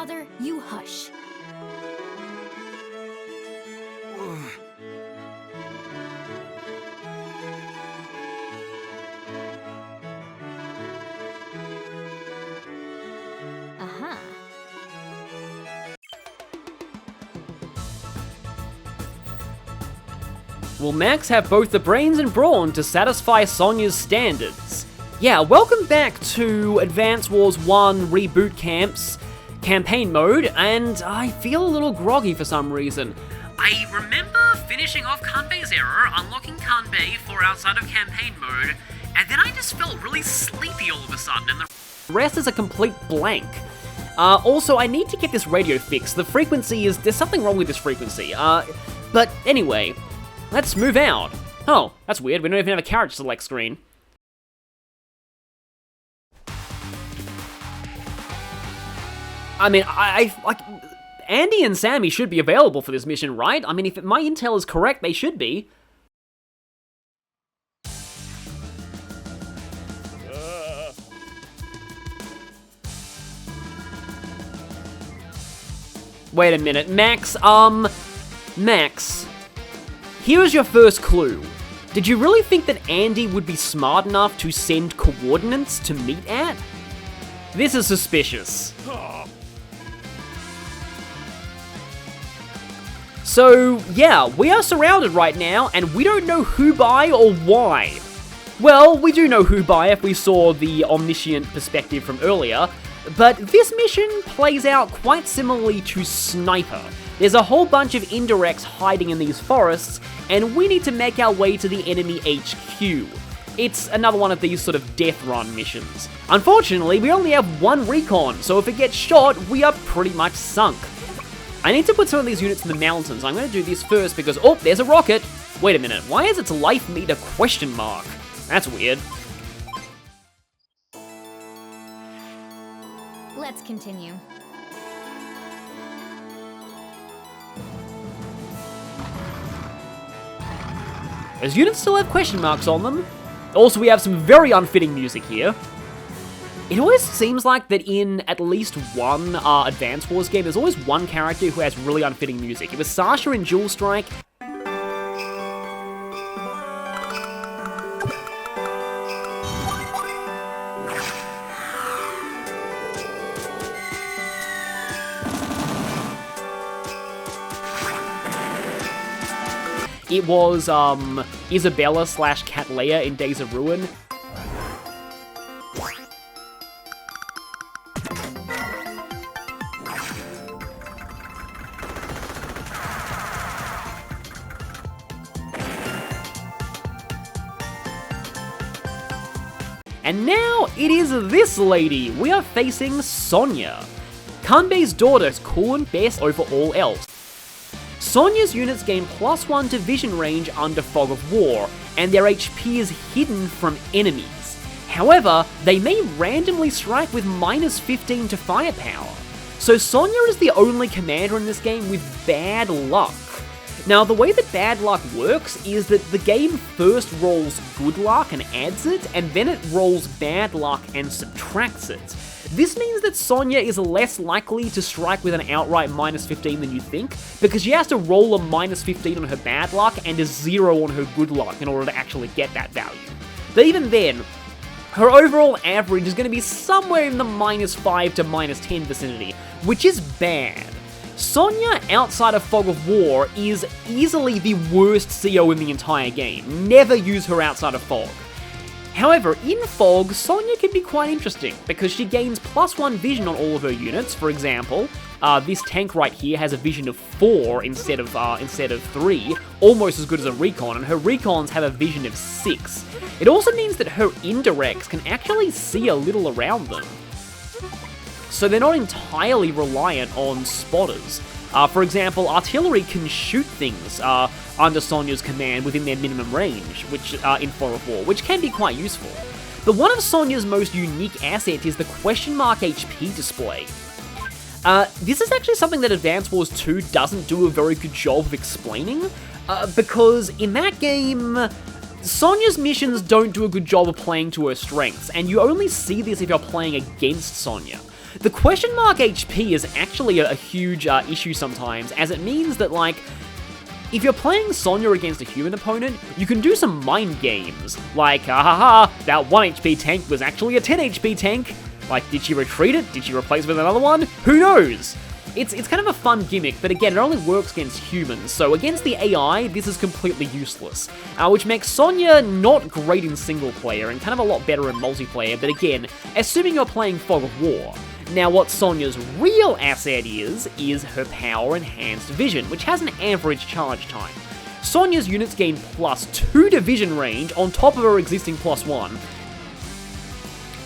Father, you hush. Uh-huh. Will Max have both the brains and brawn to satisfy Sonja's standards? Yeah, welcome back to Advance Wars 1 Reboot Camp's campaign mode, and I feel a little groggy for some reason. I remember finishing off Kanbei's error, unlocking Kanbei for outside of campaign mode, and then I just felt really sleepy all of a sudden, and the rest is a complete blank. Also, I need to get this radio fixed. The frequency there's something wrong with this frequency. But anyway, let's move out. Oh, that's weird, we don't even have a carriage select screen. I mean, I like, Andy and Sammy should be available for this mission, right? I mean, if my intel is correct, they should be. Wait a minute, Max, Max, here's your first clue. Did you really think that Andy would be smart enough to send coordinates to meet at? This is suspicious. So, yeah, we are surrounded right now, and we don't know who by or why. Well, we do know who by if we saw the omniscient perspective from earlier, but this mission plays out quite similarly to Sniper. There's a whole bunch of indirects hiding in these forests, and we need to make our way to the enemy HQ. It's another one of these sort of death run missions. Unfortunately, we only have one recon, so if it gets shot, we are pretty much sunk. I need to put some of these units in the mountains. I'm going to do this first because, oh, there's a rocket. Wait a minute, why is its life meter question mark? That's weird. Let's continue. Those units still have question marks on them. Also, we have some very unfitting music here. It always seems like that in at least one Advance Wars game, there's always one character who has really unfitting music. It was Sasha in Jewel Strike. It was Isabella / Catleya in Days of Ruin. And now it is this lady. We are facing Sonja. Kanbei's daughter is cool and best over all else. Sonja's units gain +1 to vision range under Fog of War, and their HP is hidden from enemies. However, they may randomly strike with -15 to firepower. So Sonja is the only commander in this game with bad luck. Now, the way that bad luck works is that the game first rolls good luck and adds it, and then it rolls bad luck and subtracts it. This means that Sonja is less likely to strike with an outright -15 than you think, because she has to roll a -15 on her bad luck and a 0 on her good luck in order to actually get that value. But even then, her overall average is going to be somewhere in the -5 to -10 vicinity, which is bad. Sonja, outside of Fog of War, is easily the worst CO in the entire game. Never use her outside of Fog. However, in Fog, Sonja can be quite interesting, because she gains +1 vision on all of her units. For example, this tank right here has a vision of 4 instead of 3, almost as good as a recon, and her recons have a vision of 6. It also means that her indirects can actually see a little around them. So they're not entirely reliant on spotters. For example, artillery can shoot things under Sonja's command within their minimum range, which in Fog of War, which can be quite useful. But one of Sonja's most unique assets is the question mark HP display. This is actually something that Advance Wars 2 doesn't do a very good job of explaining, because in that game, Sonja's missions don't do a good job of playing to her strengths, and you only see this if you're playing against Sonja. The question mark HP is actually a huge issue sometimes, as it means that, like, if you're playing Sonja against a human opponent, you can do some mind games, like, that 1 HP tank was actually a 10 HP tank. Like, did she retreat it? Did she replace it with another one? Who knows? It's kind of a fun gimmick, but again, it only works against humans, so against the AI, this is completely useless, which makes Sonja not great in single player and kind of a lot better in multiplayer, but again, assuming you're playing Fog of War. Now, what Sonja's real asset is her power enhanced vision, which has an average charge time. Sonja's units gain +2 division range on top of her existing +1,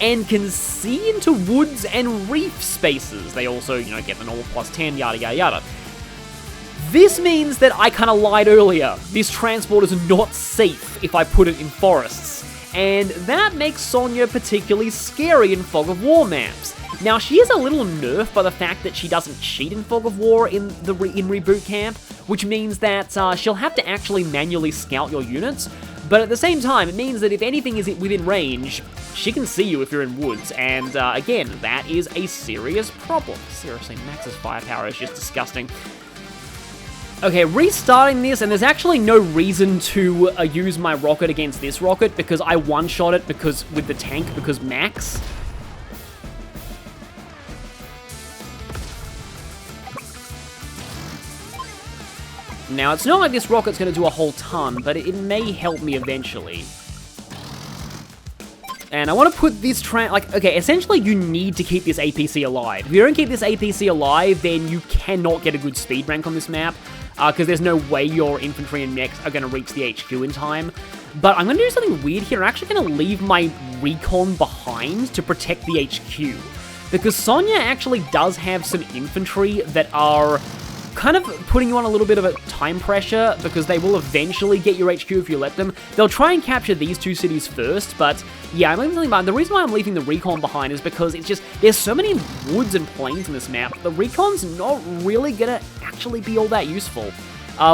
and can see into woods and reef spaces. They also, get the normal +10, yada yada yada. This means that I kind of lied earlier. This transport is not safe if I put it in forests, and that makes Sonja particularly scary in Fog of War maps. Now, she is a little nerfed by the fact that she doesn't cheat in Fog of War in Reboot Camp, which means that she'll have to actually manually scout your units, but at the same time, it means that if anything is within range, she can see you if you're in woods, and again, that is a serious problem. Seriously, Max's firepower is just disgusting. Okay, restarting this, and there's actually no reason to use my rocket against this rocket, because I one-shot it with the tank, because Max. Now, it's not like this rocket's going to do a whole ton, but it may help me eventually. And I want to put this okay, essentially you need to keep this APC alive. If you don't keep this APC alive, then you cannot get a good speed rank on this map, because there's no way your infantry and mechs are going to reach the HQ in time. But I'm going to do something weird here. I'm actually going to leave my recon behind to protect the HQ, because Sonja actually does have some infantry that are kind of putting you on a little bit of a time pressure, because they will eventually get your HQ if you let them. They'll try and capture these 2 cities first, but yeah, I'm leaving something behind. The reason why I'm leaving the recon behind is because it's just, there's so many woods and plains in this map, the recon's not really gonna actually be all that useful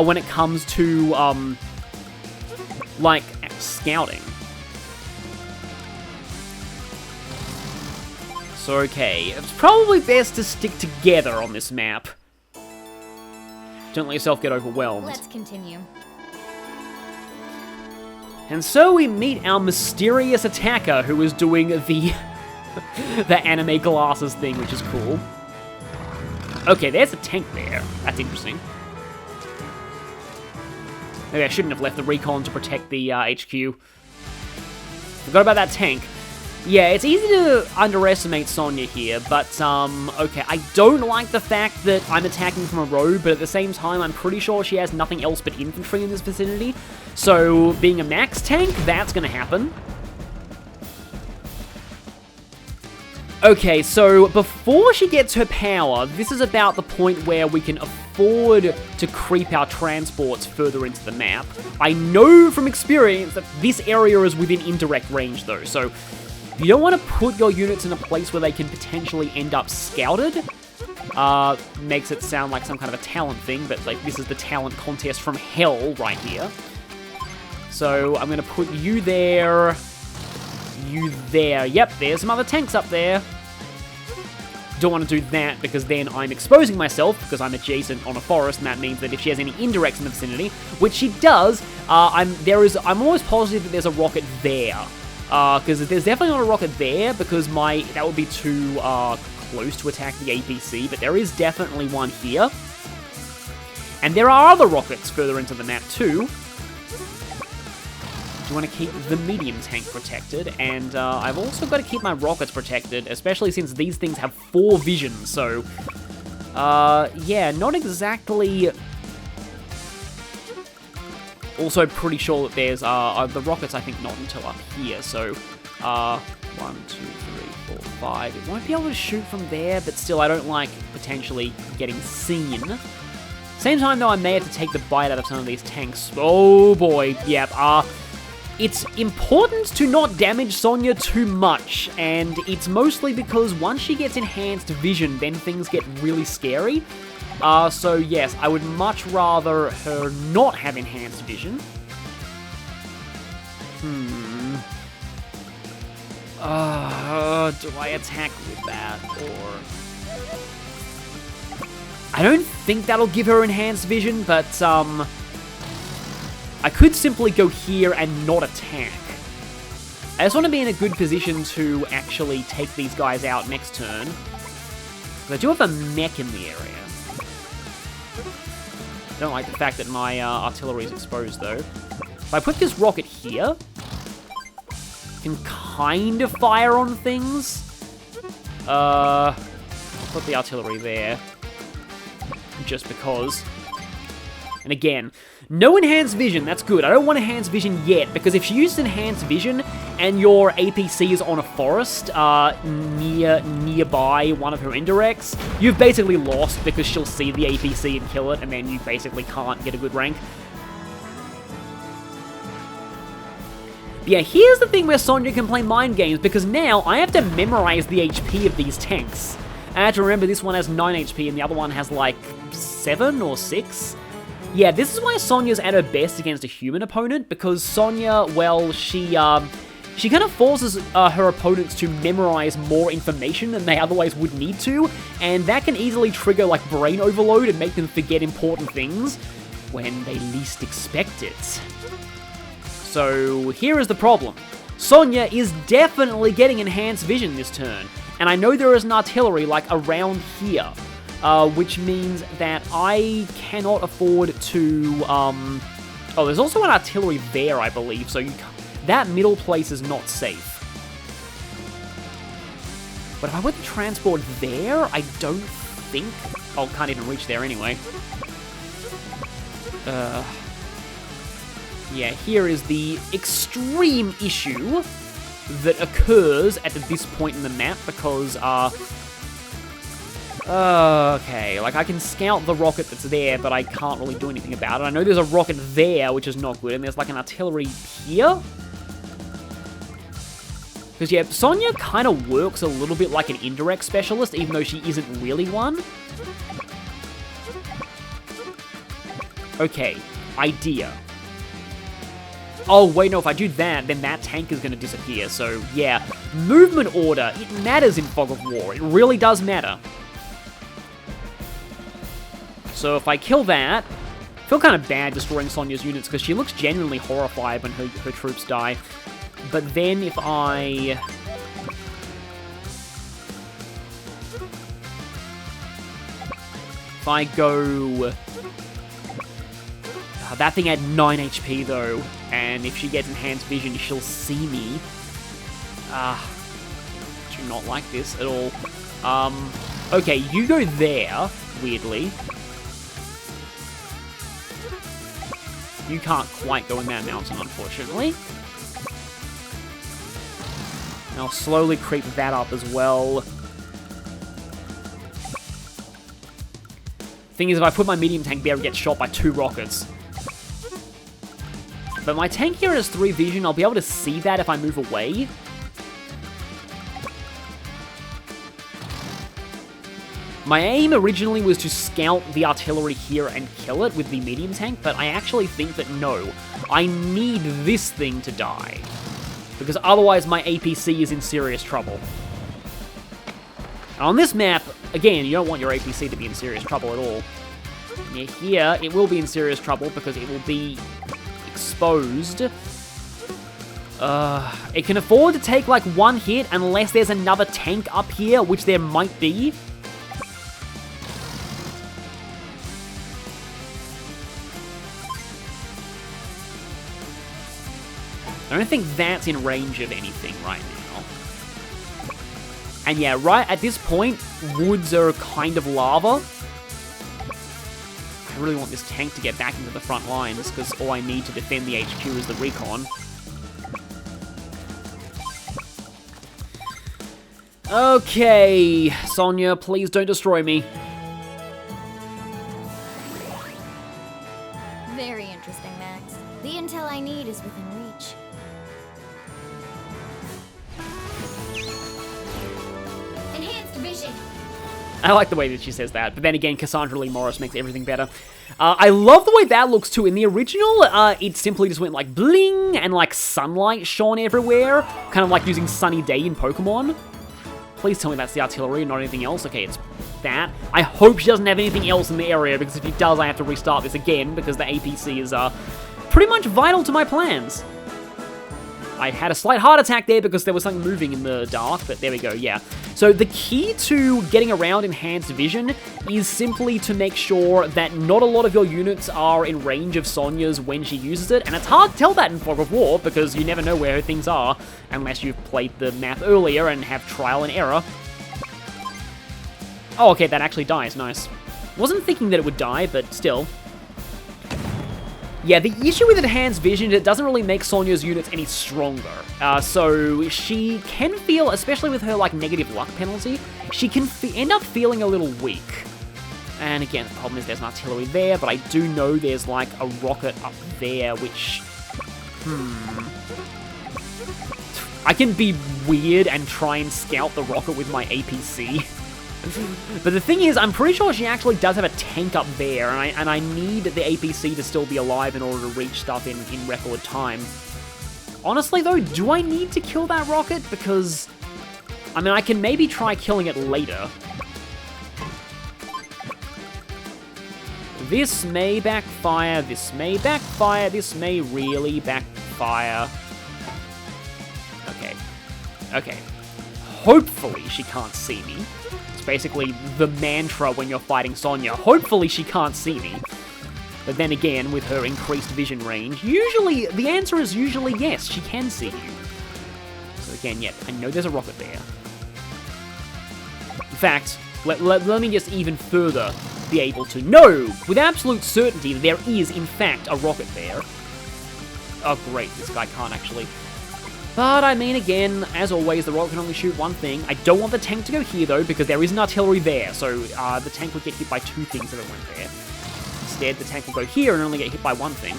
when it comes to, like, scouting. So okay, it's probably best to stick together on this map. Don't let yourself get overwhelmed. Let's continue. And so we meet our mysterious attacker who is doing the anime glasses thing, which is cool. Okay, there's a tank there. That's interesting. Maybe I shouldn't have left the recon to protect the HQ. Forgot about that tank. Yeah, it's easy to underestimate Sonja here, but, okay, I don't like the fact that I'm attacking from a road, but at the same time, I'm pretty sure she has nothing else but infantry in this vicinity, so being a max tank, that's gonna happen. Okay, so before she gets her power, this is about the point where we can afford to creep our transports further into the map. I know from experience that this area is within indirect range, though, so you don't want to put your units in a place where they can potentially end up scouted. Makes it sound like some kind of a talent thing, but like this is the talent contest from hell right here. So I'm going to put you there, you there. Yep, there's some other tanks up there. Don't want to do that because then I'm exposing myself because I'm adjacent on a forest, and that means that if she has any indirects in the vicinity, which she does, I'm almost positive that there's a rocket there. Because there's definitely not a rocket there, because that would be too close to attack the APC, but there is definitely one here. And there are other rockets further into the map too. You want to keep the medium tank protected, and I've also got to keep my rockets protected, especially since these things have 4 visions, so yeah, not exactly. Also pretty sure that there's, the rockets I think not until up here, so, 1, 2, 3, 4, 5, it won't be able to shoot from there, but still I don't like potentially getting seen. Same time though, I may have to take the bite out of some of these tanks. Oh boy, yep, it's important to not damage Sonja too much, and it's mostly because once she gets enhanced vision, then things get really scary. So yes, I would much rather her not have enhanced vision. Do I attack with that, or... I don't think that'll give her enhanced vision, but, I could simply go here and not attack. I just want to be in a good position to actually take these guys out next turn. I do have a mech in the area. Don't like the fact that my artillery is exposed, though. If I put this rocket here, I can kind of fire on things. I'll put the artillery there, just because. And again, no enhanced vision, that's good. I don't want enhanced vision yet, because if she uses enhanced vision and your APC is on a forest nearby one of her indirects, you've basically lost because she'll see the APC and kill it, and then you basically can't get a good rank. But yeah, here's the thing where Sonja can play mind games, because now I have to memorize the HP of these tanks. I have to remember this one has 9 HP and the other one has like 7 or 6. Yeah, this is why Sonja's at her best against a human opponent, because Sonja, well, she kind of forces her opponents to memorize more information than they otherwise would need to, and that can easily trigger, like, brain overload and make them forget important things when they least expect it. So, here is the problem. Sonja is definitely getting enhanced vision this turn, and I know there is an artillery, like, around here. Which means that I cannot afford to, oh, there's also an artillery there, I believe, so that middle place is not safe. But if I put the transport there, I don't think... Oh, can't even reach there anyway. Yeah, here is the extreme issue that occurs at this point in the map, because, okay, like, I can scout the rocket that's there, but I can't really do anything about it. I know there's a rocket there, which is not good, and there's, like, an artillery here. Because, yeah, Sonja kind of works a little bit like an indirect specialist, even though she isn't really one. Okay, idea. Oh, wait, no, if I do that, then that tank is going to disappear. So, yeah, movement order, it matters in Fog of War. It really does matter. So if I kill that, I feel kind of bad destroying Sonja's units because she looks genuinely horrified when her troops die. But then if I... go... that thing had 9 HP though, and if she gets enhanced vision, she'll see me. Do not like this at all. Okay, you go there, weirdly. You can't quite go in that mountain, unfortunately. And I'll slowly creep that up as well. Thing is, if I put my medium tank there, it gets shot by 2 rockets. But my tank here has 3 vision. I'll be able to see that if I move away. My aim originally was to scout the artillery here and kill it with the medium tank, but I actually think that no, I need this thing to die. Because otherwise my APC is in serious trouble. And on this map, again, you don't want your APC to be in serious trouble at all. Yeah, here, it will be in serious trouble because it will be exposed. It can afford to take like 1 hit unless there's another tank up here, which there might be. I don't think that's in range of anything right now. And yeah, right at this point, woods are kind of lava. I really want this tank to get back into the front lines, because all I need to defend the HQ is the recon. Okay, Sonja, please don't destroy me. Very interesting, Max. The intel I need is within reach. Enhanced vision. I like the way that she says that, but then again, Cassandra Lee Morris makes everything better. I love the way that looks too. In the original, it simply just went like bling, and like sunlight shone everywhere, kind of like using Sunny Day in Pokemon. Please tell me that's the artillery and not anything else. Okay, it's that. I hope she doesn't have anything else in the area, because if she does, I have to restart this again, because the APC is pretty much vital to my plans. I had a slight heart attack there because there was something moving in the dark, but there we go, yeah. So the key to getting around Enhanced Vision is simply to make sure that not a lot of your units are in range of Sonja's when she uses it, and it's hard to tell that in Fog of War because you never know where things are unless you've played the map earlier and have trial and error. Oh, okay, that actually dies, nice. Wasn't thinking that it would die, but still. Yeah, the issue with Enhanced Vision is it doesn't really make Sonja's units any stronger. So she can feel, especially with her like negative luck penalty, she can end up feeling a little weak. And again, the problem is there's an artillery there, but I do know there's like a rocket up there, which... I can be weird and try and scout the rocket with my APC. But the thing is, I'm pretty sure she actually does have a tank up there, and I need the APC to still be alive in order to reach stuff in record time. Honestly, though, do I need to kill that rocket? Because, I mean, I can maybe try killing it later. This may backfire, this may backfire, this may really backfire. Okay. Okay. Hopefully she can't see me. It's basically the mantra when you're fighting Sonja. Hopefully she can't see me. But then again, with her increased vision range, usually, the answer is usually yes, she can see you. So again, yeah, I know there's a rocket there. In fact, let me just even further be able to know with absolute certainty that there is, in fact, a rocket there. Oh great, this guy can't actually... But, I mean, again, as always, the rocket can only shoot one thing. I don't want the tank to go here, though, because there is an artillery there, so the tank would get hit by two things if it went there. Instead, the tank will go here and only get hit by one thing.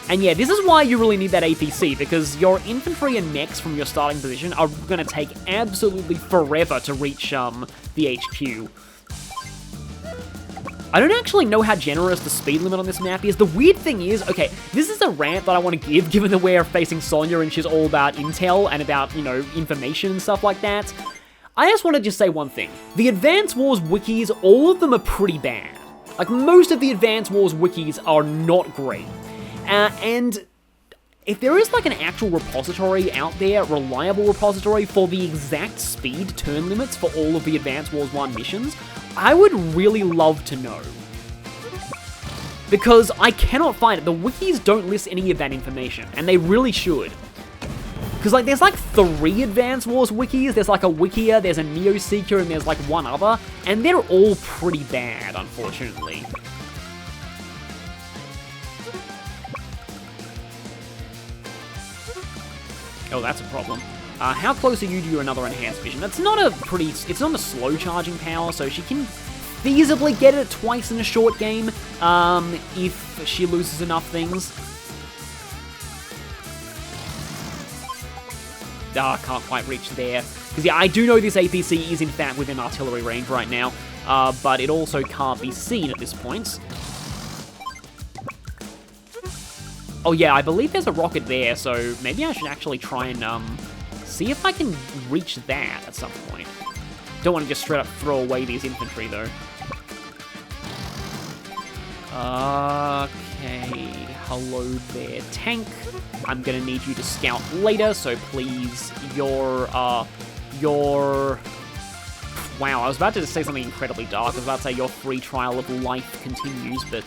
And yeah, this is why you really need that APC, because your infantry and mechs from your starting position are going to take absolutely forever to reach the HQ. I don't actually know how generous the speed limit on this map is. The weird thing is, okay, this is a rant that I want to give, given that we're facing Sonja and she's all about intel and about, you know, information and stuff like that. I just want to just say one thing. The Advance Wars wikis, all of them are pretty bad. Like, most of the Advance Wars wikis are not great. And if there is, like, an actual repository out there, reliable repository, for the exact speed turn limits for all of the Advance Wars 1 missions, I would really love to know. Because I cannot find it. The wikis don't list any of that information, and they really should. Because, like, there's, like, 3 Advance Wars wikis, there's, like, a Wikia, there's a Neoseeker, and there's, like, one other, and they're all pretty bad, unfortunately. Oh, that's a problem. How close are you to another Enhanced Vision? It's not a slow charging power, so she can feasibly get it twice in a short game, if she loses enough things. I can't quite reach there. Because yeah, I do know this APC is in fact within artillery range right now, but it also can't be seen at this point. Oh yeah, I believe there's a rocket there, so maybe I should actually try and, see if I can reach that at some point. Don't want to just straight up throw away these infantry, though. Okay, hello there, tank. I'm gonna need you to scout later, so please, Wow, I was about to say something incredibly dark. I was about to say your free trial of life continues, but,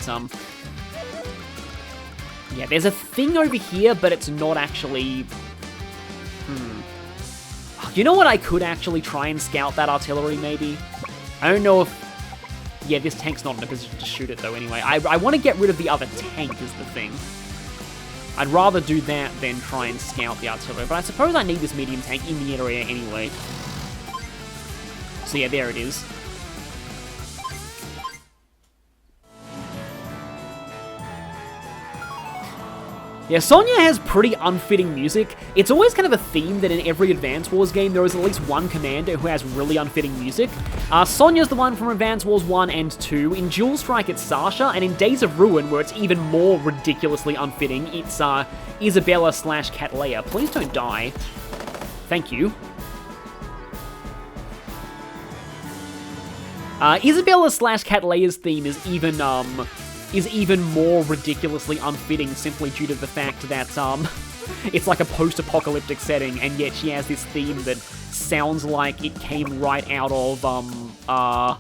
yeah, there's a thing over here, but it's not actually... You know what? I could actually try and scout that artillery, maybe? I don't know if... Yeah, this tank's not in a position to shoot it, though, anyway. I want to get rid of the other tank, is the thing. I'd rather do that than try and scout the artillery, but I suppose I need this medium tank in the area anyway. So yeah, there it is. Yeah, Sonja has pretty unfitting music. It's always kind of a theme that in every Advance Wars game there is at least one commander who has really unfitting music. Sonja's the one from Advance Wars 1 and 2. In Dual Strike it's Sasha, and in Days of Ruin, where it's even more ridiculously unfitting, it's Isabella/Cattleya. Please don't die. Thank you. Isabella/Cattleya's theme is even more ridiculously unfitting simply due to the fact that, it's like a post-apocalyptic setting, and yet she has this theme that sounds like it came right out of, I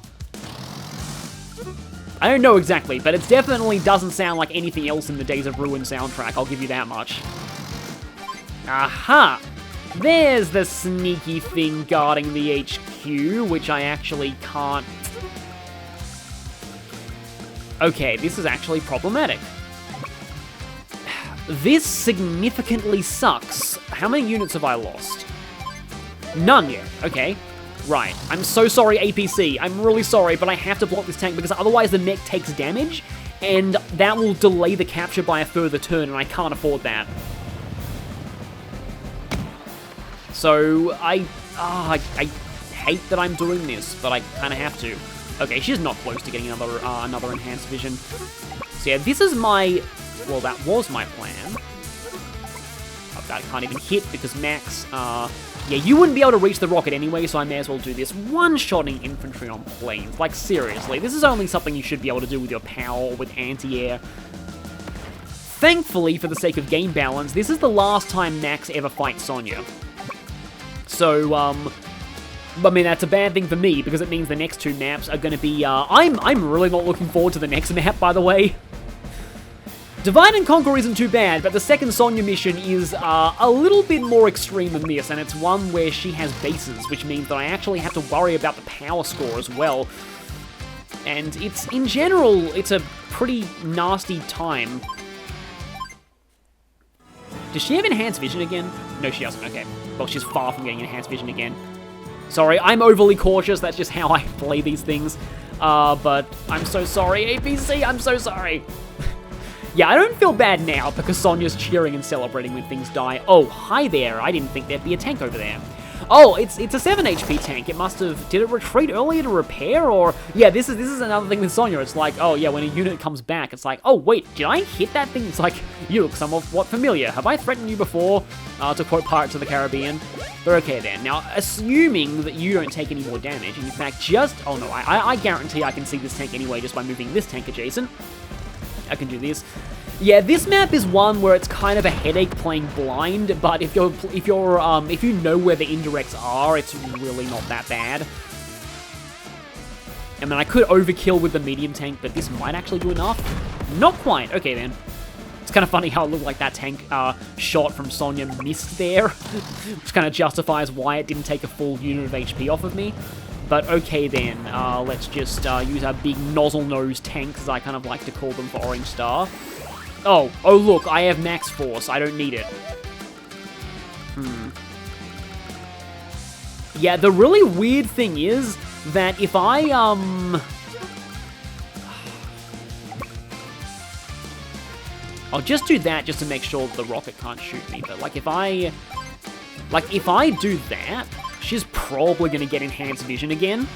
don't know exactly, but it definitely doesn't sound like anything else in the Days of Ruin soundtrack, I'll give you that much. Aha! There's the sneaky thing guarding the HQ, which I actually can't... Okay, this is actually problematic. This significantly sucks. How many units have I lost? None yet. Okay. Right. I'm so sorry, APC. I'm really sorry, but I have to block this tank because otherwise the mech takes damage, and that will delay the capture by a further turn, and I can't afford that. So, I hate that I'm doing this, but I kind of have to. Okay, she's not close to getting another enhanced vision. So yeah, this is my... Well, that was my plan. Oh, I can't even hit because Max... Yeah, you wouldn't be able to reach the rocket anyway, so I may as well do this. One-shotting infantry on planes. Like, seriously, this is only something you should be able to do with your POW or with anti-air. Thankfully, for the sake of game balance, this is the last time Max ever fights Sonja. So, I mean, that's a bad thing for me, because it means the next two maps are going to be, I'm really not looking forward to the next map, by the way. Divide and Conquer isn't too bad, but the second Sonja mission is a little bit more extreme than this, and it's one where she has bases, which means that I actually have to worry about the power score as well. And it's, in general, it's a pretty nasty time. Does she have Enhanced Vision again? No, she doesn't. Okay. Well, she's far from getting Enhanced Vision again. Sorry, I'm overly cautious. That's just how I play these things. But I'm so sorry, APC. I'm so sorry. Yeah, I don't feel bad now because Sonja's cheering and celebrating when things die. Oh, hi there. I didn't think there'd be a tank over there. Oh, it's a 7 HP tank. It must have... Did it retreat earlier to repair, or... Yeah, this is another thing with Sonja. It's like, oh, yeah, when a unit comes back, it's like, oh, wait, did I hit that thing? It's like, you look somewhat familiar. Have I threatened you before? To quote Pirates of the Caribbean. But okay, then. Now, assuming that you don't take any more damage, and in fact, just... Oh, no, I guarantee I can see this tank anyway just by moving this tank adjacent. I can do this. Yeah, this map is one where it's kind of a headache playing blind, but if you know where the indirects are, it's really not that bad. I mean, I could overkill with the medium tank, but this might actually do enough. Not quite. Okay, then. It's kind of funny how it looked like that tank shot from Sonja missed there, which kind of justifies why it didn't take a full unit of HP off of me. But okay then, let's just use our big nozzle nose tanks, as I kind of like to call them for Orange Star. Oh look, I have max force, I don't need it. Yeah, the really weird thing is that if I, I'll just do that just to make sure the rocket can't shoot me, but if I do that, she's probably going to get Enhanced Vision again.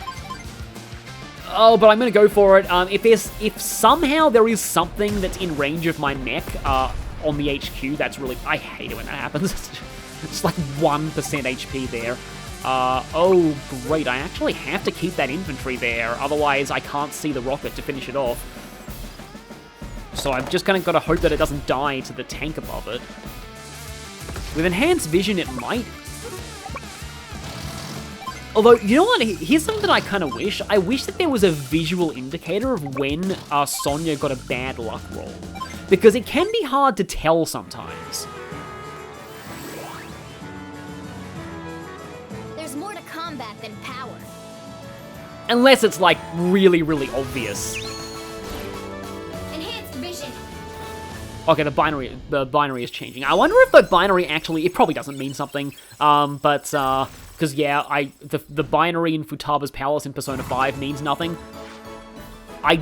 Oh, but I'm going to go for it. If somehow there is something that's in range of my mech on the HQ, that's really... I hate it when that happens. It's like 1% HP there. Oh, great. I actually have to keep that infantry there. Otherwise, I can't see the rocket to finish it off. So I've just kind of got to hope that it doesn't die to the tank above it. With Enhanced Vision, it might... Although, you know what? Here's something that I kind of wish. I wish that there was a visual indicator of when Sonja got a bad luck roll. Because it can be hard to tell sometimes. There's more to combat than power. Unless it's, like, really, really obvious. Enhanced Vision. Okay, the binary is changing. I wonder if the binary actually... It probably doesn't mean something. Because, yeah, the binary in Futaba's Palace in Persona 5 means nothing. I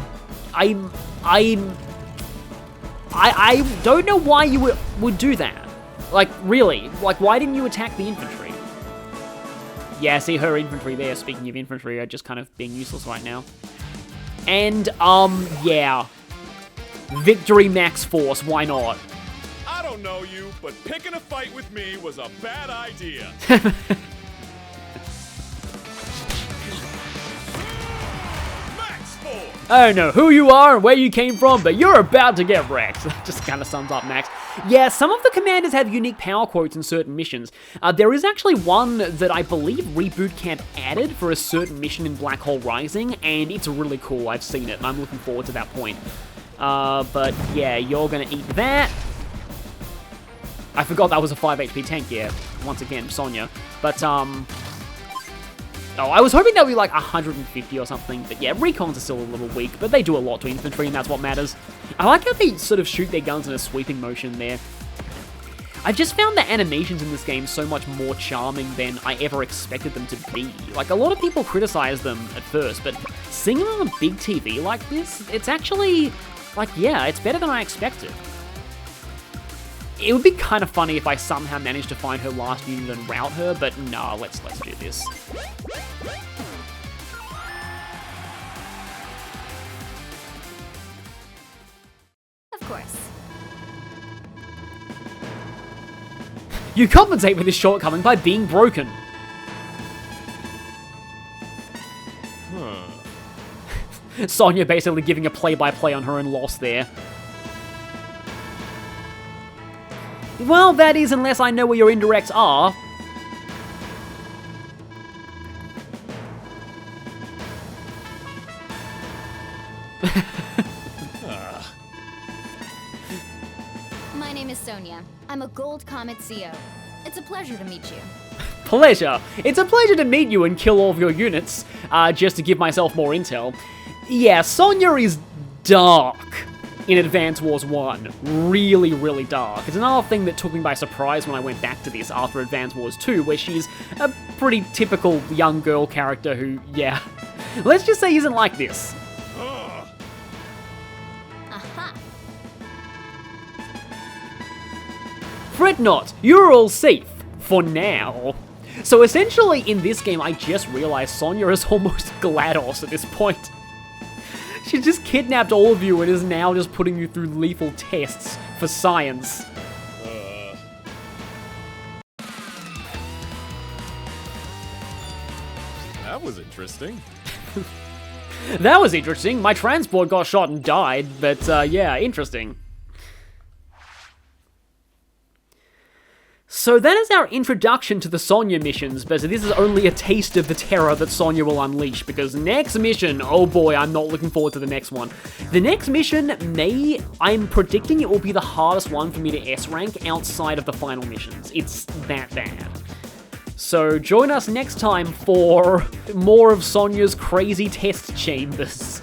I don't know why you would do that. Like, really? Like, why didn't you attack the infantry? Yeah, see her infantry there, speaking of infantry, are just kind of being useless right now. And, yeah. Victory max force, why not? I don't know you, but picking a fight with me was a bad idea. Max force! I don't know who you are and where you came from, but you're about to get wrecked. Just kind of sums up Max. Yeah, some of the commanders have unique power quotes in certain missions. There is actually one that I believe Reboot Camp added for a certain mission in Black Hole Rising, and it's really cool. I've seen it, and I'm looking forward to that point. But yeah, you're gonna eat that. I forgot that was a 5 HP tank, yeah. Once again, Sonja. But, oh, I was hoping that would be like 150 or something, but yeah, recons are still a little weak, but they do a lot to infantry, and that's what matters. I like how they sort of shoot their guns in a sweeping motion there. I've just found the animations in this game so much more charming than I ever expected them to be. Like, a lot of people criticize them at first, but seeing them on a big TV like this, it's actually, like, yeah, it's better than I expected. It would be kind of funny if I somehow managed to find her last unit and rout her, but nah, let's do this. Of course. You compensate for this shortcoming by being broken. Sonja basically giving a play-by-play on her own loss there. Well, that is, unless I know where your indirects are. My name is Sonja. I'm a Gold Comet CO. It's a pleasure to meet you. Pleasure. It's a pleasure to meet you and kill all of your units, just to give myself more intel. Yeah, Sonja is dark in Advance Wars 1. Really, really dark. It's another thing that took me by surprise when I went back to this after Advance Wars 2, where she's a pretty typical young girl character who, yeah, let's just say isn't like this. Aha! Fret not, you're all safe. For now. So essentially, in this game, I just realized Sonja is almost GLaDOS at this point. She just kidnapped all of you and is now just putting you through lethal tests for science. That was interesting. That was interesting. My transport got shot and died, but yeah, interesting. So that is our introduction to the Sonja missions, but this is only a taste of the terror that Sonja will unleash, because next mission, oh boy, I'm not looking forward to the next one. The next mission I'm predicting it will be the hardest one for me to S-rank outside of the final missions. It's that bad. So join us next time for more of Sonja's crazy test chambers.